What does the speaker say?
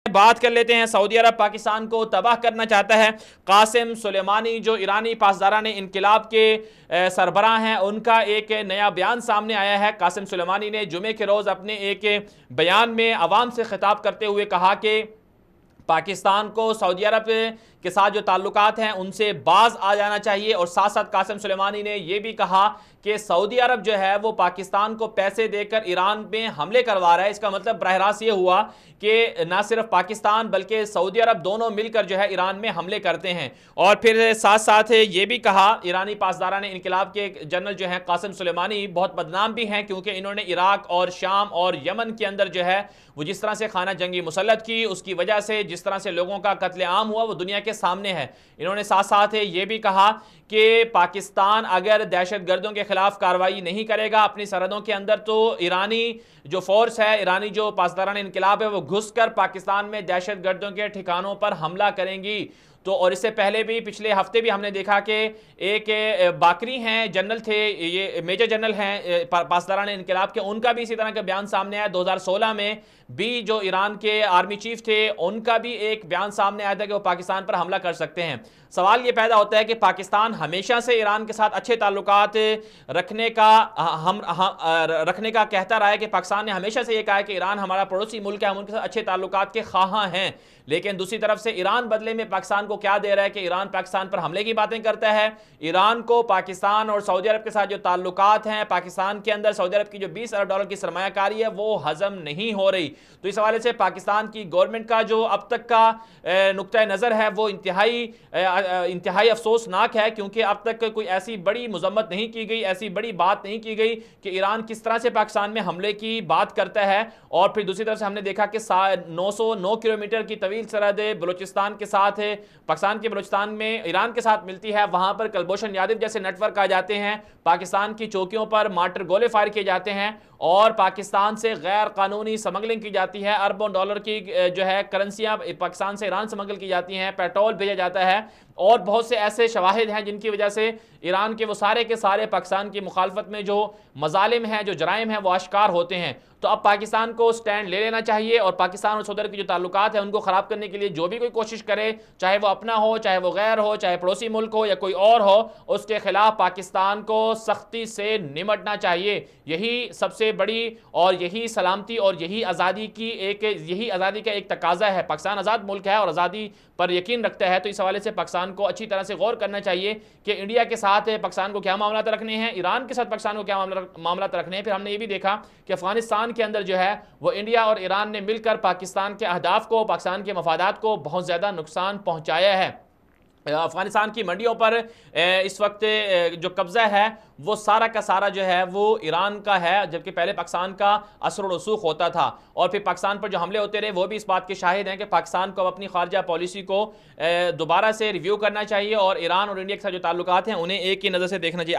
بات کر لیتے ہیں۔ سعودی عرب پاکستان کو تباہ کرنا چاہتا ہے۔ قاسم سلیمانی جو ایرانی پاسداران انقلاب کے سربراہ ہیں، ان کا ایک نیا بیان سامنے آیا ہے۔ قاسم سلیمانی نے جمعے کے روز اپنے ایک بیان میں عوام سے خطاب کرتے ہوئے کہا کہ پاکستان کو سعودی عرب کے ساتھ جو تعلقات ہیں ان سے باز آ جانا چاہیے، اور ساتھ ساتھ قاسم سلیمانی نے یہ بھی کہا کہ سعودی عرب جو ہے وہ پاکستان کو پیسے دے کر ایران میں حملے کروا رہا ہے۔ اس کا مطلب براہ راست یہ ہوا کہ نہ صرف پاکستان بلکہ سعودی عرب دونوں مل کر جو ہے ایران میں حملے کرتے ہیں۔ اور پھر ساتھ ساتھ یہ بھی کہا، ایرانی پاسداران انقلاب کے جنرل جو ہیں قاسم سلیمانی بہت بدنام بھی ہیں، کیونکہ انہوں نے عراق اور شام اور یمن کے اندر جو ہے وہ جس طرح سے خانہ جنگی مسلط کی، اس کی وجہ سے جس طرح سے لوگوں کا قتل عام ہوا وہ دنیا کے سامنے ہے۔ انہوں نے ساتھ ساتھ یہ بھی کہا کہ پاکستان اگر دہشت گردوں کے خلاف کارروائی نہیں کرے گا اپنی سرحدوں کے اندر، تو ایرانی جو فورس ہے، ایرانی جو پاسداران انقلاب ہے، وہ گھس کر پاکستان میں دہشت گردوں کے ٹھکانوں پر حملہ کریں گی۔ تو اور اس سے پہلے بھی پچھلے ہفتے بھی ہم نے دیکھا کہ ایک باقری ہیں، جنرل تھے، یہ میجر جنرل ہیں پاسداران انقلاب کے، ان کا بھی اسی طرح کا بیان سامنے آیا۔ 2016 میں بھی جو ایران کے آرمی چیف تھے، ان کا بھی ایک بیان سامنے آیا تھا کہ وہ پاکستان پر حملہ کر سکتے ہیں۔ سوال یہ پیدا ہوتا ہے کہ پاکستان ہمیشہ سے ایران کے ساتھ اچھے تعلقات رکھنے کا کہتا رہا ہے، کہ پاکستان نے ہمیشہ سے یہ کہا ہے کہ ایران ہمارا پڑوسی ملک ہے، ہم ان کے ساتھ اچھے تعلقات کے خواہاں ہیں۔ لیکن دوسری طرف سے ایران بدلے میں پاکستان کو کیا دے رہا ہے کہ ایران پاکستان پر حملے کی باتیں کرتا ہے۔ ایران کو پاکستان اور سعودی عرب کے ساتھ جو تعلقات ہیں، پاکستان کے اندر سعودی عرب کی جو $20 ارب کی سرمایہ کاری ہے وہ ہضم نہیں ہو رہی۔ تو اس حوالے سے پاکستان کی گورنمنٹ کا جو اب تک کا نقطہ نظر ہے وہ انتہائی افسوسناک ہے، کیونکہ اب تک کوئی ایسی بڑی مذمت نہیں کی گئی، ایسی بڑی بات نہیں کی گئی کہ ایران کس طرح سے پاکستان میں حملے کی بات کرتا ہے۔ اور پھر دوسری طرف سے ہم نے دیکھا کہ 909 کلومیٹر کی طویل سرحد بلوچستان کے ساتھ ہے، پاکستان کے بلوچستان میں ایران کے ساتھ ملتی ہے، وہاں پر کلبھوشن یادو جیسے نیٹ ورک آ جاتے ہیں، پاکستان کی چوکیوں پر مارٹر گولے فائر کیے جاتے ہیں، اور پاکستان سے غیر قانونی سمگلنگ کی جاتی ہے، اربوں ڈالر کی جو ہے کرنسیاں پاکستان سے ایران سمگل کی جاتی ہیں، پیٹرول بھیجا جاتا ہے، اور بہت سے ایسے شواہد ہیں جن کی وجہ سے ایران کے وہ سارے کے سارے پاکستان کی مخالفت میں جو مظالم ہیں، جو جرائم ہیں، وہ آشکار ہوتے ہیں۔ تو اب پاکستان کو سٹینڈ لے لینا چاہیے، اور پاکستان اور سعودی عرب کی جو تعلقات ہیں ان کو خراب کرنے کے لیے جو بھی کوئی کوشش کرے، چاہے وہ اپنا ہو، چاہے وہ غیر ہو، چاہے پڑوسی ملک ہو یا کوئی اور ہو، اس کے خلاف پاکستان کو سختی سے نمٹنا چاہیے۔ یہی سب سے بڑی اور یہی سلامتی اور یہی آزادی کا ایک تقاضا ہے۔ پاکستان آزاد ملک ہے اور آزادی پر یقین رکھتا ہے، تو اس حوالے سے پاکستان کو اچھی طرح سے غور کرنا چاہیے کہ انڈیا کے ساتھ پاکستان کو کیا معاملات رکھنے ہیں، ایران کے ساتھ پاکستان کو کیا معاملات رکھنے ہیں۔ پھر ہم نے یہ بھی دیکھا کہ افغانستان کے اندر جو ہے وہ انڈیا اور ایران نے مل کر پاکستان کے اہداف کو، پاکستان کے مفادات کو بہت زیادہ نقصان پہنچایا ہے۔ افغانستان کی منڈیوں پر اس وقت جو قبضہ ہے وہ سارا کا سارا جو ہے وہ ایران کا ہے، جبکہ پہلے پاکستان کا اثر و رسوخ ہوتا تھا۔ اور پھر پاکستان پر جو حملے ہوتے رہے وہ بھی اس بات کے شاہد ہیں کہ پاکستان کو اب اپنی خارجہ پالیسی کو دوبارہ سے ریویو کرنا چاہیے، اور ایران اور انڈیا کے ساتھ جو تعلقات ہیں انہیں ایک ہی نظر سے دیکھنا چاہیے۔